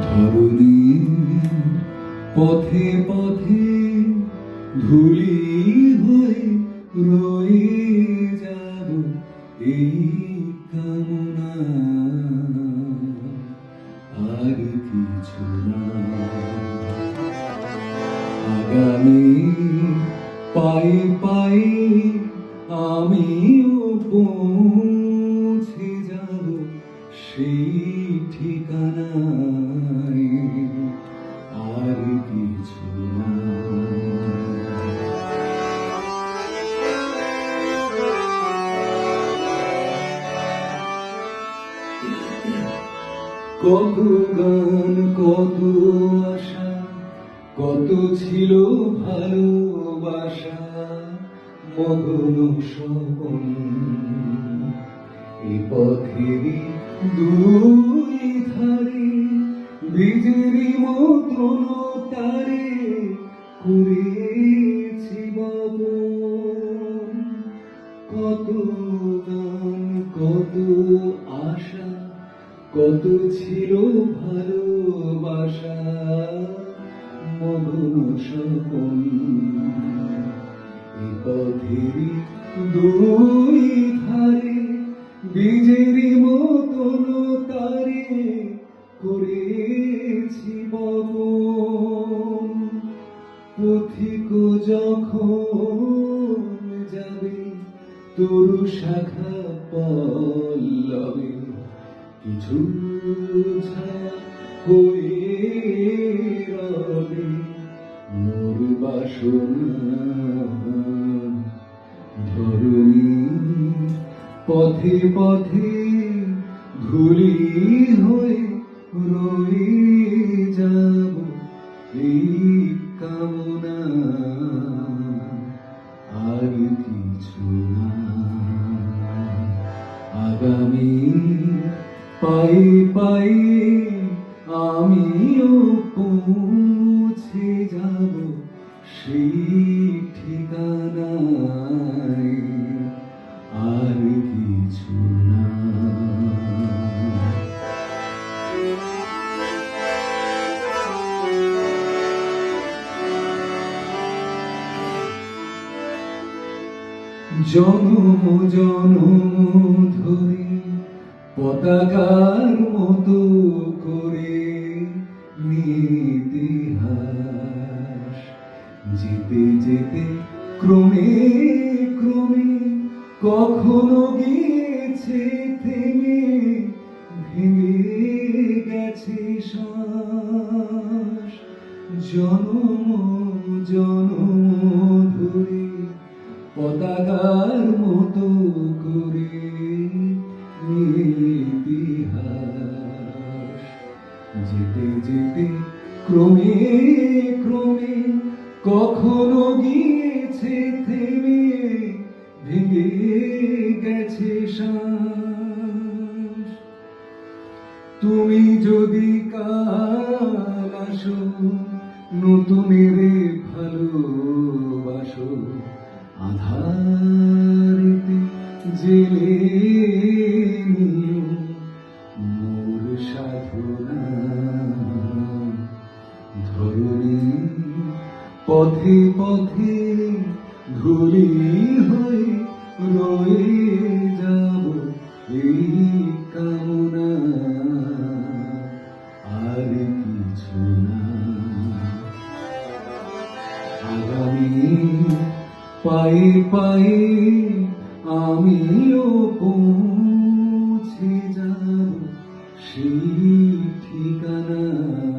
ধরণী পথে পথে ধুলি হয়ে রয়ে যাব এই কামনা, আর কিছু না। আগামী পায়ে পায়ে আমিও পৌঁছে যাব সেই ঠিকানায়, আর কিছু না। কত গান, কত আশা, কত ছিল ভালোবাসা, মগন স্বপন। এ পথেরই দুই ধারে বীজেরই মতন তারে করেছি বপন। কত গান, কত আশা, কত ছিল ভালোবাসা, মগন স্বপন। এ পথেরই দুই ধারে বীজেরই মতন তারে করেছি বপন। পথিক যখন যাবে তরু শাখা পল্লবে, কিছু ছায়া হয়ে রবে মোর বাসনা। ধরণী পথে পথে ধুলি হয়ে রয়ে যাব এই কামনা, আর কিছু না। আগামী পায়ে পায়ে আমিও পৌঁছে যাব সেই ঠিকানায়, আর কিছু না। জনম জনম ধরে পতাকার মতো করে ইতিহাস, যেতে যেতে ক্রমে ক্রমে কখনো গিয়েছে থেমে, ভেঙে গেছে শ্বাস। জনম জনম ধরে পতাকার মতো করে ইতিহাস, যেতে যেতে ক্রমে ক্রমে কখনো গিয়েছে থেমে, ভেঙে গেছে শ্বাস। তুমি যদি কাল আসো নতুনের ভালোবাসো, আধারেতে জেলে নিও মোর সাধনা। ধরণী পথে পথে ধুলি হয়ে রয়ে যাব এই কামনা, আর কিছু না। আগামী পায়ে পায়ে আমিও পৌঁছে যাব সেই ঠিকানায়,